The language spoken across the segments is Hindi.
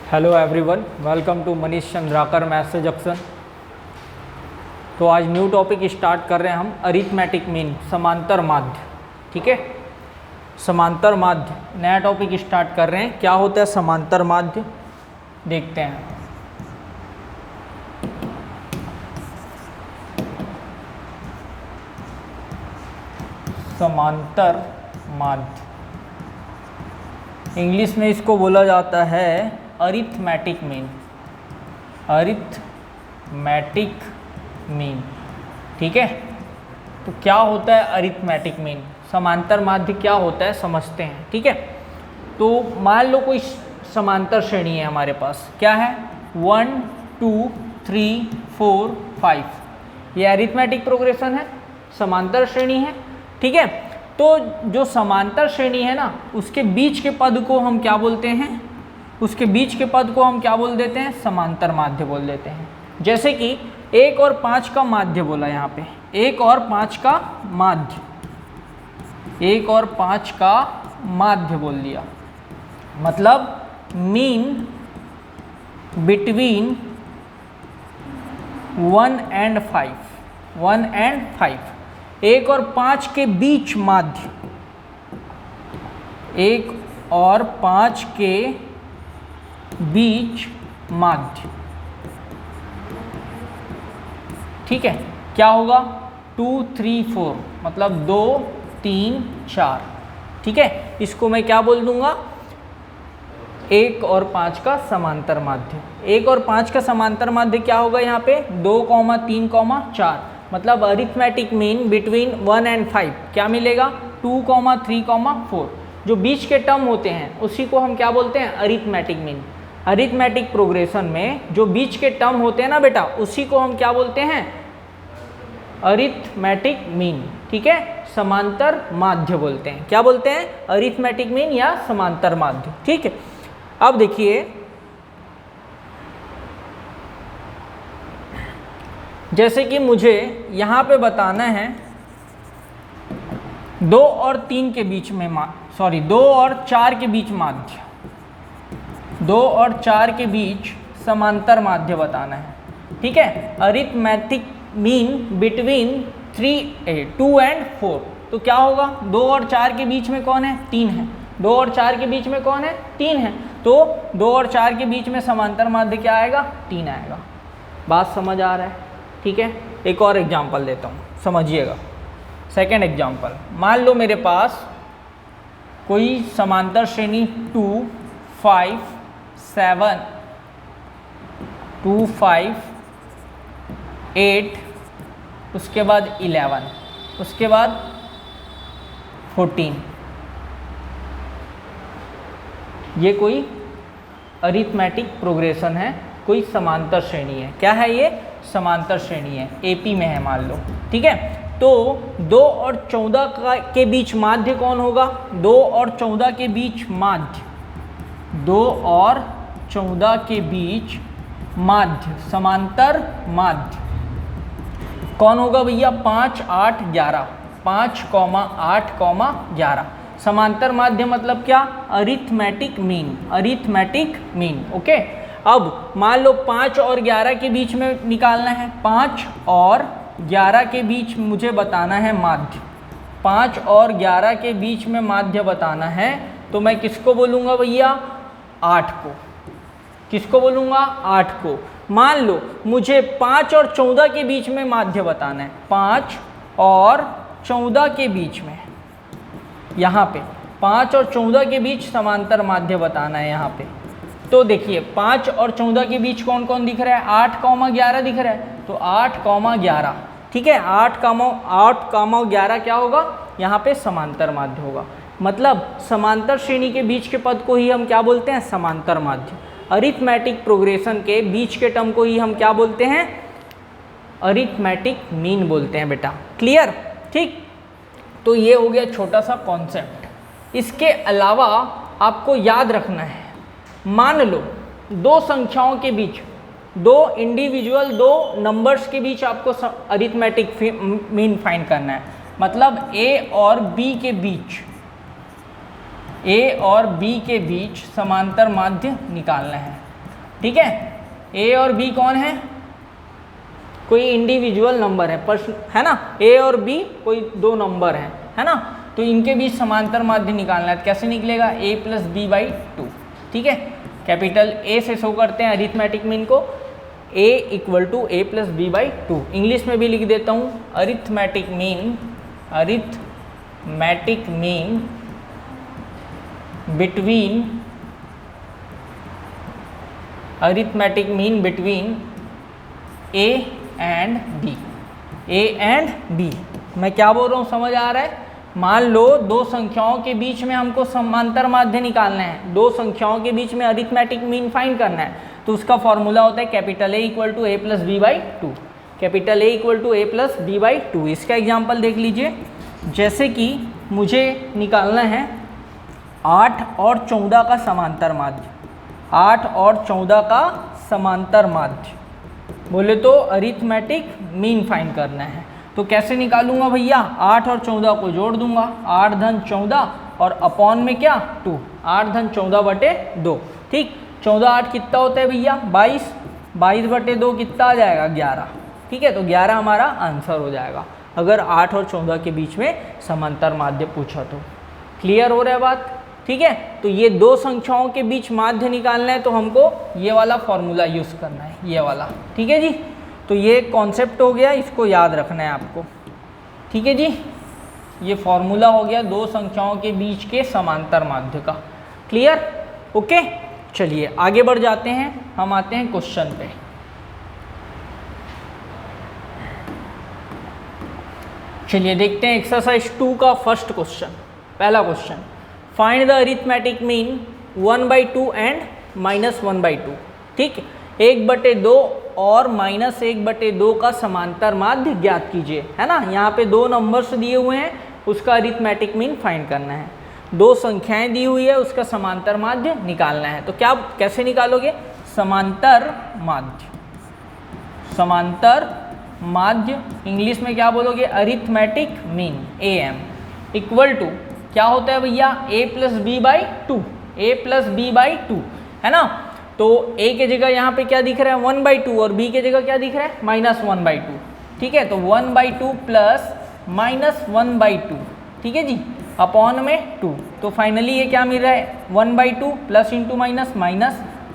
Hello everyone, welcome to Manish Chandrakar maths junction. तो आज न्यू टॉपिक स्टार्ट कर रहे हैं हम अरिथमेटिक मीन, समांतर माध्य। ठीक है, समांतर माध्य नया टॉपिक स्टार्ट कर रहे हैं। क्या होता है समांतर माध्य, देखते हैं। समांतर माध्य इंग्लिश में इसको बोला जाता है अरिथमेटिक मीन, अरिथमेटिक मीन। ठीक है, तो क्या होता है अरिथमेटिक मीन, समांतर माध्य क्या होता है समझते हैं। ठीक है, तो मान लो कोई समांतर श्रेणी है हमारे पास, क्या है 1 2 3 4 5, ये अरिथमेटिक प्रोग्रेशन है, समांतर श्रेणी है। ठीक है, तो जो समांतर श्रेणी है ना, उसके बीच के पद को हम क्या बोलते हैं, उसके बीच के पद को हम क्या बोल देते हैं, समांतर माध्य बोल देते हैं। जैसे कि 1 और 5 का माध्य बोला यहाँ पे, 1 और 5 का माध्य, 1 और 5 का माध्य बोल दिया, मतलब मीन बिटवीन 1 and 5, 1 and 5, 1 और 5 के बीच माध्य, 1 और 5 के बीच माध्य। ठीक है, क्या होगा 2 3 4, मतलब 2 3 4। ठीक है, इसको मैं क्या बोल दूंगा, 1 और 5 का समांतर माध्य। 1 और 5 का समांतर माध्य क्या होगा यहाँ पे 2, 3, 4, मतलब अरिथमेटिक मीन बिटवीन 1 and 5 क्या मिलेगा 2, 3, 4। जो बीच के टर्म होते हैं उसी को हम क्या बोलते हैं अरिथमेटिक मीन। अरिथमेटिक प्रोग्रेशन में जो बीच के टर्म होते हैं ना बेटा, उसी को हम क्या बोलते हैं अरिथमेटिक मीन। ठीक है, समांतर माध्य बोलते हैं, क्या बोलते हैं अरिथमेटिक मीन या समांतर माध्य। ठीक है, अब देखिए जैसे कि मुझे यहाँ पे बताना है 2 और 3 के बीच में 2 और 4 के बीच माध्य, 2 और 4 के बीच समांतर माध्य बताना है। ठीक है, अरिथमेटिक मीन बिटवीन 2 and 4, तो क्या होगा 2 और 4 के बीच में कौन है 3 है, 2 और 4 के बीच में कौन है 3 है, तो 2 और 4 के बीच में समांतर माध्य क्या आएगा 3 आएगा। बात समझ आ रहा है। ठीक है, एक और एग्जांपल देता हूँ, समझिएगा। सेकंड एग्जांपल, मान लो मेरे पास कोई समांतर श्रेणी 2 5 7 2 5 8, उसके बाद 11, उसके बाद 14, ये कोई अरिथमेटिक प्रोग्रेशन है, कोई समांतर श्रेणी है। क्या है ये समांतर श्रेणी है, एपी में है मान लो। ठीक है, तो 2 और 14 के बीच माध्य कौन होगा, 2 और 14 के बीच माध्य, 2 और 14 के बीच माध्य, समांतर माध्य कौन होगा भैया 5 8 11, 5, 8, 11। समांतर माध्य मतलब क्या arithmetic mean, arithmetic mean. Okay, अब मान लो 5 और 11 के बीच में निकालना है, 5 और 11 के बीच मुझे बताना है माध्य, 5 और 11 के बीच में माध्य बताना है, तो मैं किसको बोलूँगा भैया 8 को, किसको बोलूँगा 8 को। मान लो मुझे 5 और 14 के बीच में माध्य बताना है, 5 और 14 के बीच में, यहाँ पे 5 और 14 के बीच समांतर माध्य बताना है यहाँ पे। तो देखिए 5 और 14 के बीच कौन कौन दिख रहा है 8, 11 दिख रहा है, तो 8, 11। ठीक है, 8, 11 क्या होगा यहाँ पे समांतर माध्य होगा, मतलब समांतर श्रेणी के बीच के पद को ही हम क्या बोलते हैं समांतर माध्य। अरिथमेटिक प्रोग्रेशन के बीच के टर्म को ही हम क्या बोलते हैं अरिथमेटिक मीन बोलते हैं बेटा। क्लियर। ठीक, तो ये हो गया छोटा सा कॉन्सेप्ट। इसके अलावा आपको याद रखना है, मान लो 2 संख्याओं के बीच, 2 इंडिविजुअल 2 नंबर्स के बीच आपको अरिथमेटिक मीन फाइंड करना है, मतलब A और B के बीच, ए और बी के बीच समांतर माध्य निकालना है। ठीक है। ए और बी कौन है, कोई इंडिविजुअल नंबर है, है ना, ए और बी कोई दो नंबर हैं, है ना, तो इनके बीच समांतर माध्य निकालना है। तो कैसे निकलेगा, a plus B by two, ठीक है। कैपिटल ए से शो करते हैं अरिथमेटिक मीन को, a equal to A plus B by two. English में भी लिख देता हूँ, arithmetic mean between a and B. मैं क्या बोल रहा हूँ, समझ आ रहा है। मान लो दो संख्याओं के बीच में हमको समांतर माध्य निकालना है, दो संख्याओं के बीच में अरिथमेटिक मीन फाइंड करना है, तो उसका फॉर्मूला होता है capital A equal to A plus B by two. Capital A equal to A plus B by two. इसका एग्जाम्पल देख लीजिए, जैसे कि मुझे निकालना है 8 और 14 का समांतर माध्य, 8 और 14 का समांतर माध्य बोले तो अरिथमेटिक मीन फाइंड करना है। तो कैसे निकालूंगा भैया, 8 और 14 को जोड़ दूंगा, 8 धन 14 और अपॉन में क्या 2, 8 धन 14 बटे 2, ठीक। 14 8 कितना होता है भैया 22, 22 बटे 2 कितना आ जाएगा 11, ठीक है। तो 11 हमारा आंसर हो जाएगा अगर 8 और 14 के बीच में समांतर माध्य पूछा तो। क्लियर हो रहा है बात, ठीक है। तो ये दो संख्याओं के बीच माध्य निकालना है तो हमको ये वाला फॉर्मूला यूज़ करना है, ये वाला, ठीक है जी। तो ये कॉन्सेप्ट हो गया, इसको याद रखना है आपको, ठीक है जी। ये फॉर्मूला हो गया दो संख्याओं के बीच के समांतर माध्य का। Clear, okay. चलिए आगे बढ़ जाते हैं, हम आते हैं क्वेश्चन पे। चलिए देखते हैं एक्सरसाइज 2 का फर्स्ट क्वेश्चन। पहला question, find the arithmetic mean 1/2 and -1/2, ठीक। 1/2 और -1/2 का समांतर माध्य ज्ञात कीजिए, है ना। यहाँ पे दो नंबर्स दिए हुए हैं, उसका अरिथमेटिक मीन फाइंड करना है। दो संख्याएं दी हुई है, उसका समांतर माध्य निकालना है। तो क्या कैसे निकालोगे, समांतर माध्य इंग्लिश में क्या बोलोगे, arithmetic mean AM equal to क्या होता है भैया, a plus B by two, है ना। तो a के जगह यहाँ पे क्या दिख रहा है 1/2 और b के जगह क्या दिख रहा है -1/2, ठीक है। तो 1/2 प्लस -1/2, ठीक है जी, अपॉन में 2। तो फाइनली ये क्या मिल रहा है 1/2 प्लस इंटू माइनस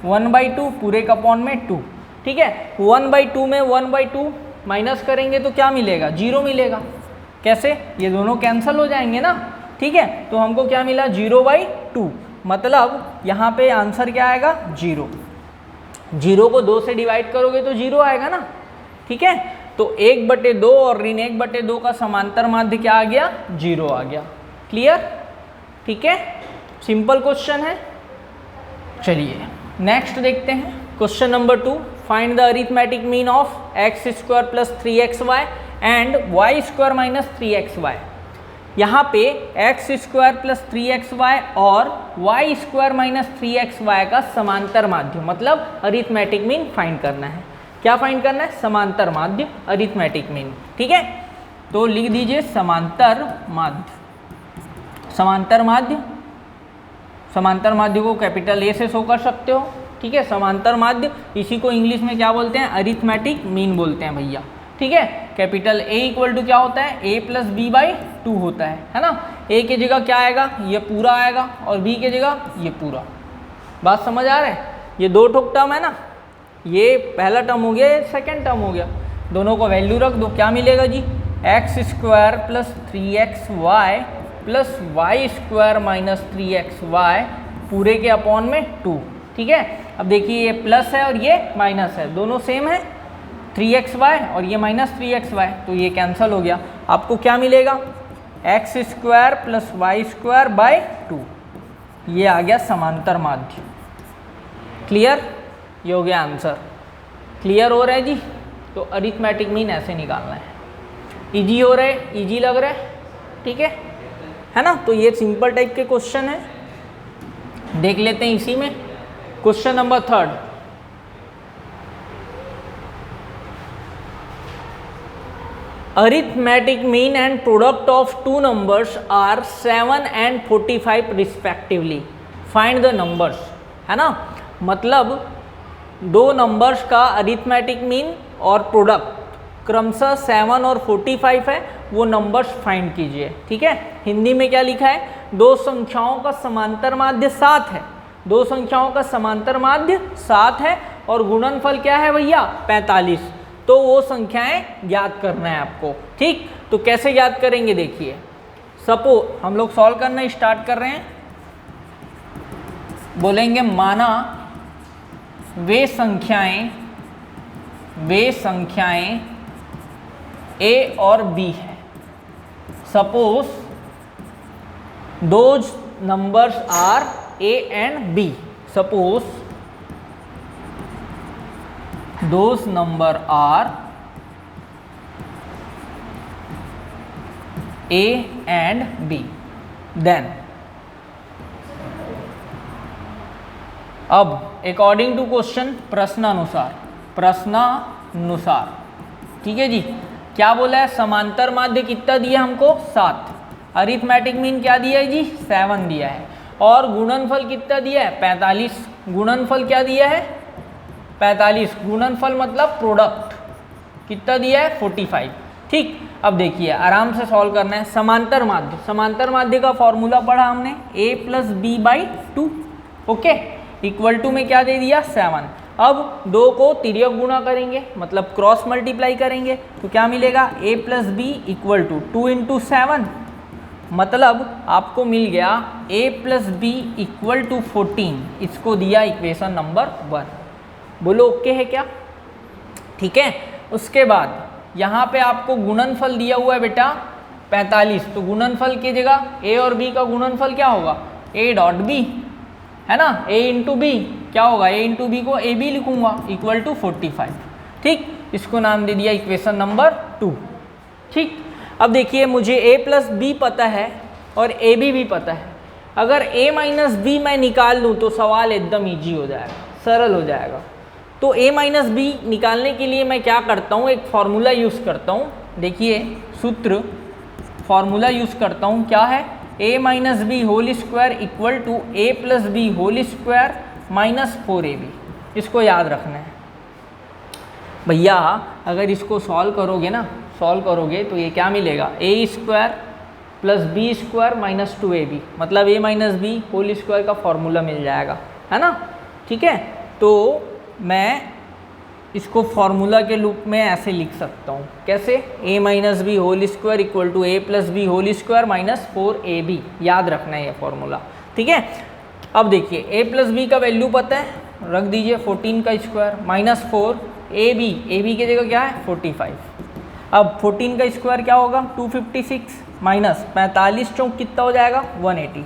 1/2 पूरे का अपॉन में 2, ठीक है। 1/2 में 1/2 माइनस करेंगे तो क्या मिलेगा, 0 मिलेगा। कैसे, ये दोनों कैंसिल हो जाएंगे ना, ठीक है। तो हमको क्या मिला 0/2, मतलब यहाँ पे आंसर क्या आएगा 0। 0 को 2 से डिवाइड करोगे तो 0 आएगा ना, ठीक है। तो 1/2 और ऋण 1/2 का समांतर माध्य क्या आ गया, 0 आ गया। क्लियर, ठीक है, सिंपल क्वेश्चन है। चलिए नेक्स्ट देखते हैं question number 2, find the arithmetic mean of x² plus 3xy and y² minus 3xy। यहाँ पे x² प्लस 3xy और y² माइनस 3xy का समांतर माध्य मतलब अरिथमेटिक मीन फाइंड करना है। क्या फाइंड करना है, समांतर माध्य अरिथमेटिक मीन, ठीक है। तो लिख दीजिए समांतर माध्य को कैपिटल A से शो कर सकते हो, ठीक है। समांतर माध्य इसी को इंग्लिश में क्या बोलते हैं, अरिथमेटिक मीन बोलते हैं भैया, ठीक है। कैपिटल A इक्वल टू क्या होता है, a plus B by two होता है ना। a की जगह क्या आएगा, ये पूरा आएगा और b की जगह ये पूरा। बात समझ आ रहा है, ये दो ठोक टर्म है ना, ये पहला टर्म हो गया, सेकंड टर्म हो गया, दोनों को वैल्यू रख दो, क्या मिलेगा जी, x² plus 3xy plus y² minus 3xy पूरे के अपॉन में 2, ठीक है। अब देखिए ये प्लस है और ये माइनस है, दोनों सेम है, 3xy और ये माइनस 3xy, तो ये कैंसिल हो गया। आपको क्या मिलेगा, x² प्लस y² बाई 2, ये आ गया समांतर माध्य। क्लियर, ये हो गया आंसर। क्लियर हो रहा है जी। तो अरिथमेटिक मीन ऐसे निकालना है, इजी हो रहा है, इजी लग रहा है, ठीक है ना। तो ये सिंपल टाइप के क्वेश्चन है, देख लेते हैं इसी में। Question number 3, arithmetic mean and product of two numbers are 7 and 45 respectively. Find the numbers, है ना। मतलब दो नंबर्स का अरिथमेटिक मीन और प्रोडक्ट क्रमशः 7 और 45 है, वो नंबर्स फाइंड कीजिए। ठीक है, हिंदी में क्या लिखा है, दो संख्याओं का समांतर माध्य 7 है, दो संख्याओं का समांतर माध्य 7 है और गुणनफल क्या है भैया 45, तो वो संख्याएं ज्ञात करना है आपको। ठीक, तो कैसे ज्ञात करेंगे देखिए, सपोज हम लोग सॉल्व करना स्टार्ट कर रहे हैं, बोलेंगे माना वे संख्याएं A और B है। Suppose those numbers are A and B। Suppose those number are A and B। Then अब अकॉर्डिंग टू क्वेश्चन प्रश्नानुसार, ठीक है जी, क्या बोला है, समांतर माध्य कितना दिया हमको 7, अरिथमेटिक मीन क्या दिया है जी 7 दिया है, और गुणनफल कितना दिया है 45, गुणनफल क्या दिया है 45, गुणनफल मतलब प्रोडक्ट कितना दिया है 45। ठीक, अब देखिए आराम से सॉल्व करना है। समांतर माध्य का फॉर्मूला पढ़ा हमने, a + b/2, okay, equal to में क्या दे दिया 7। अब दो को तिर्यक गुणा करेंगे, मतलब क्रॉस मल्टीप्लाई करेंगे, तो क्या मिलेगा a + b = 2 × 7, मतलब आपको मिल गया a + b = 14। इसको दिया इक्वेशन नंबर 1। बोलो ओके है क्या? ठीक है, उसके बाद यहाँ पे आपको गुणनफल दिया हुआ है बेटा 45, तो गुणनफल की जगह a और b का गुणनफल क्या होगा a.b है ना, a × b क्या होगा, a × b को ab लिखूंगा = 45। ठीक, इसको नाम दे दिया इक्वेशन नंबर 2। ठीक, अब देखिए मुझे a + b पता है और ab भी पता है, अगर a - b मैं निकाल लूँ तो सवाल एकदम ईजी हो जाएगा, सरल हो जाएगा। तो a - b निकालने के लिए मैं क्या करता हूँ, एक फॉर्मूला यूज़ करता हूँ। देखिए सूत्र, फॉर्मूला यूज़ करता हूँ, क्या है, a - b whole square equal to a + b whole square minus 4ab। इसको याद रखना है भैया, अगर इसको सॉल्व करोगे तो ये क्या मिलेगा, a² + b² माइनस 2ab, मतलब a - b होल स्क्वायर का फॉर्मूला मिल जाएगा, है ना। ठीक है, तो मैं इसको फॉर्मूला के रूप में ऐसे लिख सकता हूँ, कैसे, a - b whole square equal to a + b whole square minus 4ab, याद रखना है ये फॉर्मूला। ठीक है, अब देखिए a + b का वैल्यू पता है, रख दीजिए 14 का स्क्वायर माइनस 4ab की जगह क्या है 45। अब 14 का स्क्वायर क्या होगा 256 माइनस 45 चौक कितना हो जाएगा 180,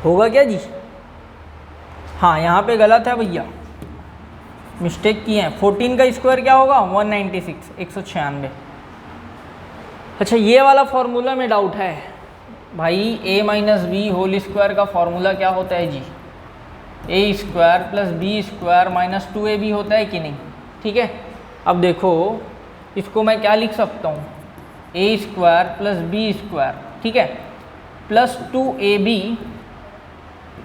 होगा क्या जी? हाँ, यहाँ पे गलत है भैया, मिस्टेक किए हैं। 14 का स्क्वायर क्या होगा 196, 196। अच्छा, ये वाला फॉर्मूला में डाउट है भाई, a - b होल स्क्वायर का फॉर्मूला क्या होता है जी, a² + b² माइनस 2ab होता है कि नहीं। ठीक है, अब देखो इसको मैं क्या लिख सकता हूँ, a² + b², ठीक है, प्लस 2ab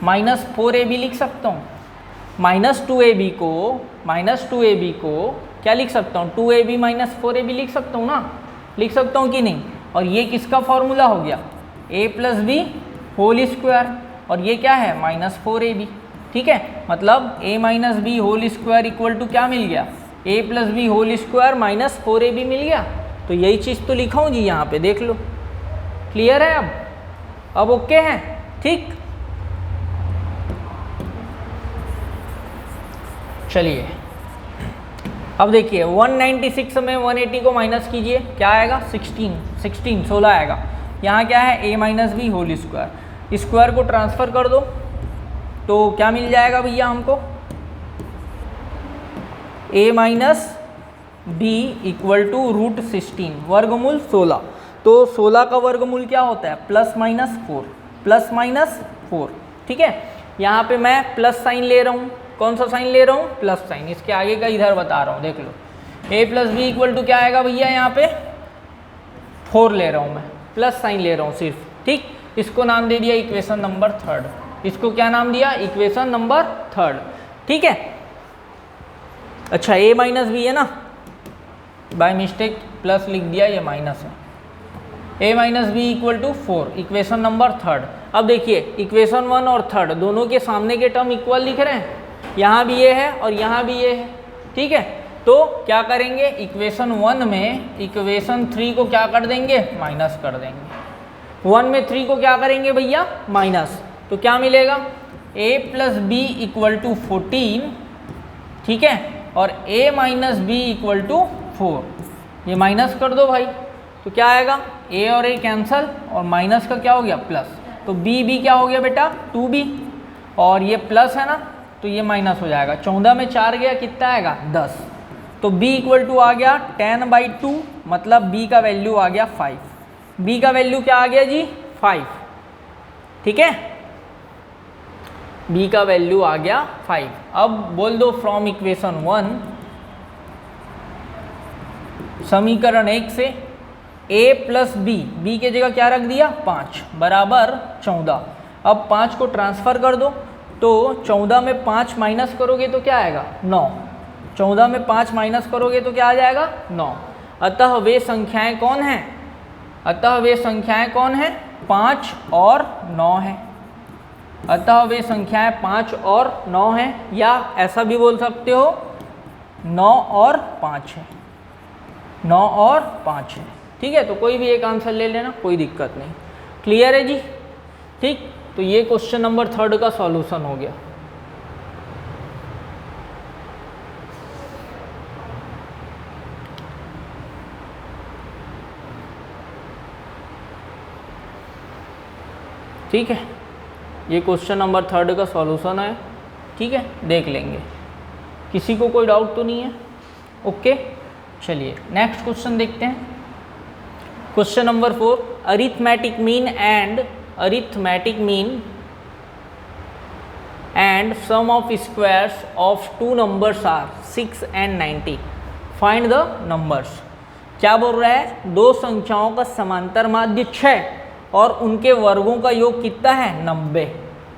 माइनस 4ab लिख सकता हूँ। माइनस 2ab को क्या लिख सकता हूँ, 2ab माइनस 4ab लिख सकता हूँ ना, लिख सकता हूँ कि नहीं। और ये किसका फॉर्मूला हो गया, a + b होल स्क्वायर, और ये क्या है -4ab। ठीक है, मतलब a - b whole square equal to क्या मिल गया, a + b whole square minus 4ab मिल गया। तो यही चीज़ तो लिखा हूँ जी यहाँ पे, देख लो, क्लियर है अब ओके है। ठीक, चलिए अब देखिए 196 में 180 को माइनस कीजिए, क्या आएगा 16 आएगा। यहाँ क्या है a - b whole square, square को ट्रांसफ़र कर दो तो क्या मिल जाएगा भैया हमको, a - b इक्वल टू √16 वर्गमूल 16। तो 16 का वर्गमूल क्या होता है +-4। ठीक है, यहाँ पे मैं प्लस साइन ले रहा हूँ, कौन सा साइन ले रहा हूँ, प्लस साइन। इसके आगे का इधर बता रहा हूँ, देख लो, a + b इक्वल टू क्या आएगा भैया, यहाँ पे 4 ले रहा हूँ मैं, प्लस साइन ले रहा हूँ सिर्फ। ठीक, इसको नाम दे दिया इक्वेशन नंबर 3। इसको क्या नाम दिया, इक्वेशन नंबर 3। ठीक है। अच्छा a माइनस बी है ना, बाय मिस्टेक प्लस लिख दिया, ये माइनस है। a minus B equal to 4, equation number third. अब देखिए इक्वेशन 1 और थर्ड दोनों के सामने के टर्म इक्वल लिख रहे हैं, यहाँ भी ये है और यहाँ भी ये है, ठीक है। तो क्या करेंगे, इक्वेशन 1 में इक्वेशन 3 को क्या कर देंगे, माइनस कर देंगे। 1 में 3 को क्या करेंगे भैया, माइनस, तो क्या मिलेगा, a plus B equal to 14, ठीक है, और a minus B equal to 4, ये माइनस कर दो भाई, तो क्या आएगा, a और a कैंसल और माइनस का क्या हो गया, प्लस, तो b क्या हो गया बेटा, 2b, और ये प्लस है ना तो ये माइनस हो जाएगा। 14 में 4 गया, कितना आएगा, 10, तो b इक्वल टू आ गया 10/2, मतलब b का वैल्यू आ गया 5, b का वैल्यू क्या आ गया जी, 5, ठीक है, b का वैल्यू आ गया 5। अब बोल दो फ्रॉम इक्वेशन 1, समीकरण 1 से a प्लस b के जगह क्या रख दिया, 5 बराबर 14। अब 5 को ट्रांसफ़र कर दो, तो 14 में 5 माइनस करोगे तो क्या आएगा, 9, 14 में 5 माइनस करोगे तो क्या आ जाएगा, 9। अतः वे संख्याएं कौन हैं, अतः वे संख्याएं कौन हैं, 5 और 9 हैं। अतः वे संख्याएं 5 और 9 हैं, या ऐसा भी बोल सकते हो 9 और 5 है, 9 और 5 है, ठीक है। तो कोई भी एक आंसर ले लेना, कोई दिक्कत नहीं। क्लियर है जी, ठीक। तो ये क्वेश्चन नंबर 3 का सॉल्यूशन हो गया। ठीक है, ये क्वेश्चन नंबर 3 का सॉल्यूशन है, ठीक है, देख लेंगे। किसी को कोई डाउट तो नहीं है, ओके। चलिए नेक्स्ट क्वेश्चन देखते हैं। Question number 4, arithmetic mean and sum of squares of 2 numbers are 6 and 90, find the numbers. क्या बोल रहा है, दो संख्याओं का समांतर माध्य 6 और उनके वर्गों का योग कितना है, 90।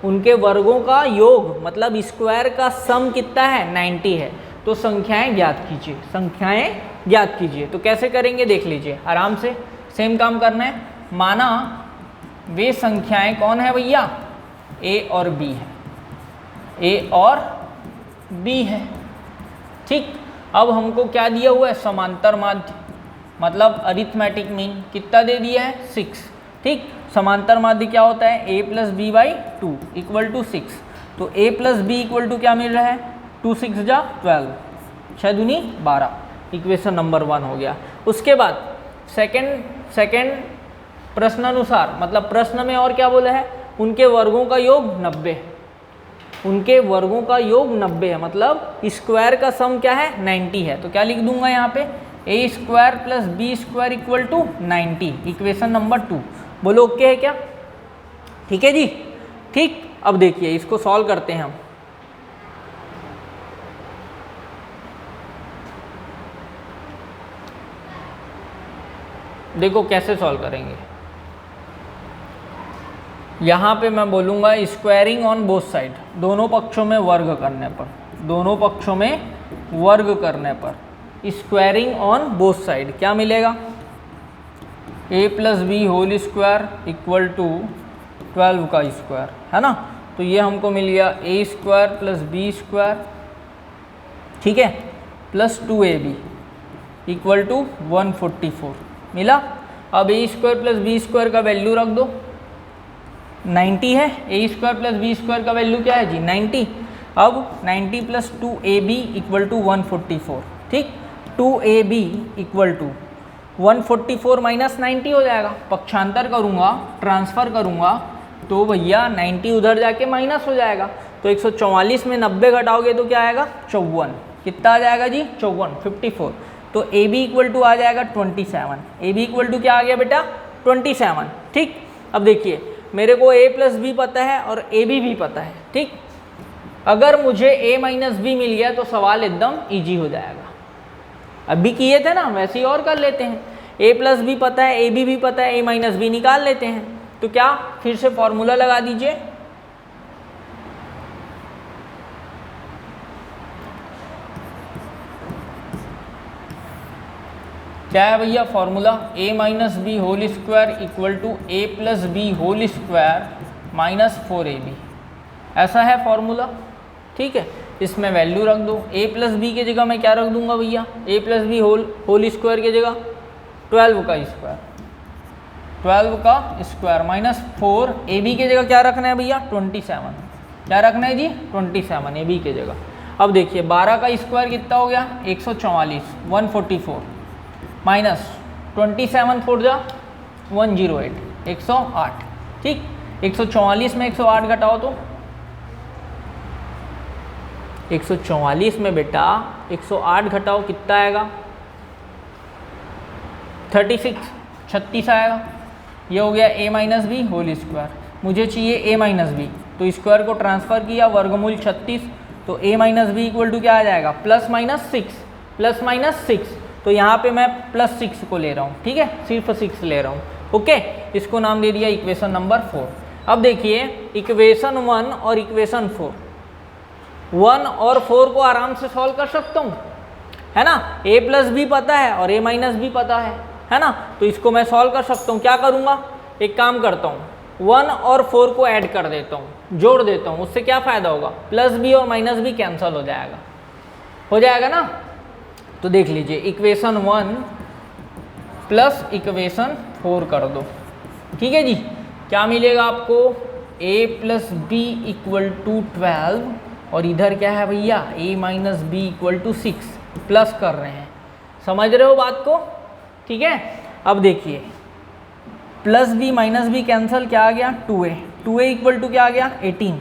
उनके वर्गों का योग मतलब स्क्वायर का सम कितना है, 90 है। तो संख्याएं ज्ञात कीजिए, संख्याएं ज्ञात कीजिए। तो कैसे करेंगे देख लीजिए, आराम से सेम काम करना है। माना वे संख्याएं कौन है भैया, a और b है, a और b है, ठीक। अब हमको क्या दिया हुआ है, समांतर माध्य, मतलब अरिथमेटिक मीन कितना दे दिया है, 6, ठीक। समांतर माध्य क्या होता है, a plus B by 2 equal to 6, तो a plus B equal to क्या मिल रहा है, 2 6 जा 12, 6 दूनी 12, इक्वेशन नंबर 1 हो गया। उसके बाद सेकंड प्रश्नानुसार, मतलब प्रश्न में और क्या बोला है, उनके वर्गों का योग 90, उनके वर्गों का योग 90 है, मतलब स्क्वायर का सम क्या है, 90 है। तो क्या लिख दूंगा यहाँ पे, a square plus B square equal to 90, equation number 2। बोलो ओके है क्या, ठीक है जी, ठीक। अब देखिए इसको सॉल्व करते हैं हम। देखो कैसे सॉल्व करेंगे, यहाँ पे मैं बोलूँगा स्क्वायरिंग ऑन बोथ साइड, दोनों पक्षों में वर्ग करने पर, दोनों पक्षों में वर्ग करने पर स्क्वायरिंग ऑन बोथ साइड क्या मिलेगा, a plus B whole square equal to 12 का स्क्वायर, है ना। तो ये हमको मिल गया a square plus B square, ठीक है, प्लस 2ab इक्वल टू 144 मिला। अब a square plus B square का वैल्यू रख दो, 90 है, a square plus B square का वैल्यू क्या है जी, 90। अब 90 प्लस 2ab इक्वल टू 144, ठीक। 2ab इक्वल टू 144 माइनस 90 हो जाएगा। पक्षांतर करूँगा, ट्रांसफ़र करूँगा तो भैया 90 उधर जाके माइनस हो जाएगा। तो 144 में 90 घटाओगे तो क्या आएगा, 54, कितना आ जाएगा जी, 54, 54। तो ए बी इक्वल टू आ जाएगा 27, ए बी इक्वल टू क्या आ गया बेटा, 27, ठीक। अब देखिए मेरे को a प्लस बी पता है और ए बी भी पता है, ठीक। अगर मुझे a माइनस बी मिल गया तो सवाल एकदम ईजी हो जाएगा। अभी किए थे ना, वैसे ही और कर लेते हैं। a प्लस बी पता है, ए बी भी पता है, a माइनस बी निकाल लेते हैं। तो क्या, फिर से फॉर्मूला लगा दीजिए, क्या है भैया formula, a minus B whole square equal to a plus B whole square minus 4ab, ऐसा है फॉर्मूला। ठीक है, इसमें वैल्यू रख दो। a प्लस बी की जगह मैं क्या रख दूंगा भैया, a plus B whole square की जगह 12 का स्क्वायर, 12 का स्क्वायर माइनस 4, ab की जगह क्या रखना है भैया 27, क्या रखना है जी 27 ab की जगह। अब देखिए 12 का स्क्वायर कितना हो गया 144, 144 माइनस 27 4 जा 108, 108। ठीक, 144 में 108 घटाओ तो 144 में बेटा 108 घटाओ कितना आएगा 36 आएगा। ये हो गया a minus B whole square. मुझे चाहिए a माइनस बी, तो स्क्वायर को ट्रांसफर किया, वर्गमूल 36, तो a minus B equal to क्या आ जाएगा प्लस माइनस 6, तो यहाँ पे मैं प्लस 6 को ले रहा हूँ। ठीक है, सिर्फ 6 ले रहा हूँ। ओके, इसको नाम दे दिया इक्वेशन नंबर 4। अब देखिए इक्वेशन 1 और इक्वेशन 4, 1 और 4 को आराम से सॉल्व कर सकता हूँ, है ना। a प्लस बी पता है और a माइनस बी पता है ना, तो इसको मैं सॉल्व कर सकता हूँ। क्या करूँगा, एक काम करता हूँ 1 और 4 को ऐड कर देता हूँ, जोड़ देता हूँ, उससे क्या फ़ायदा होगा, प्लस बी और माइनस बी कैंसिल हो जाएगा ना। तो देख लीजिए इक्वेशन 1 प्लस इक्वेशन 4 कर दो। ठीक है जी, क्या मिलेगा आपको a plus B equal to 12, और इधर क्या है भैया a minus B equal to 6, plus कर रहे हैं, समझ रहे हो बात को। ठीक है, अब देखिए plus B minus B cancel, क्या आ गया 2a इक्वल टू क्या आ गया 18,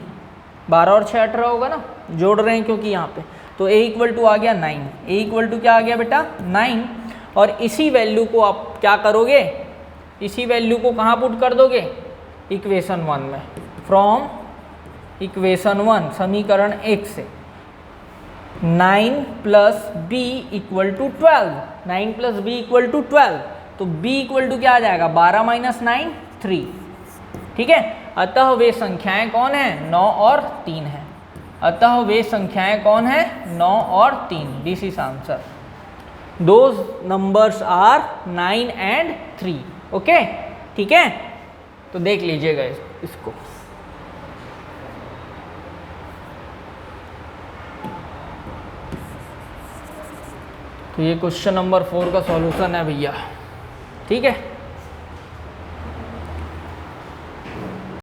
12 और 6 18 होगा ना, जोड़ रहे हैं क्योंकि यहाँ पे, तो a इक्वल टू आ गया 9, a इक्वल टू क्या आ गया बेटा 9। और इसी वैल्यू को आप क्या करोगे, इसी वैल्यू को कहाँ पुट कर दोगे इक्वेशन 1 में, फ्रॉम इक्वेशन 1 समीकरण 1 से 9 plus B equal to 12, 9 plus B equal to 12, तो b इक्वल टू क्या आ जाएगा 12 माइनस 9 3। ठीक है, अतः वे संख्याएं कौन है 9 और 3 है, अतः वे संख्याएं कौन है 9 और 3, this is answer. Those numbers are 9 and 3। Okay, ठीक है, तो देख लीजिएगा इसको। तो ये क्वेश्चन नंबर 4 का सॉल्यूशन है भैया। ठीक है।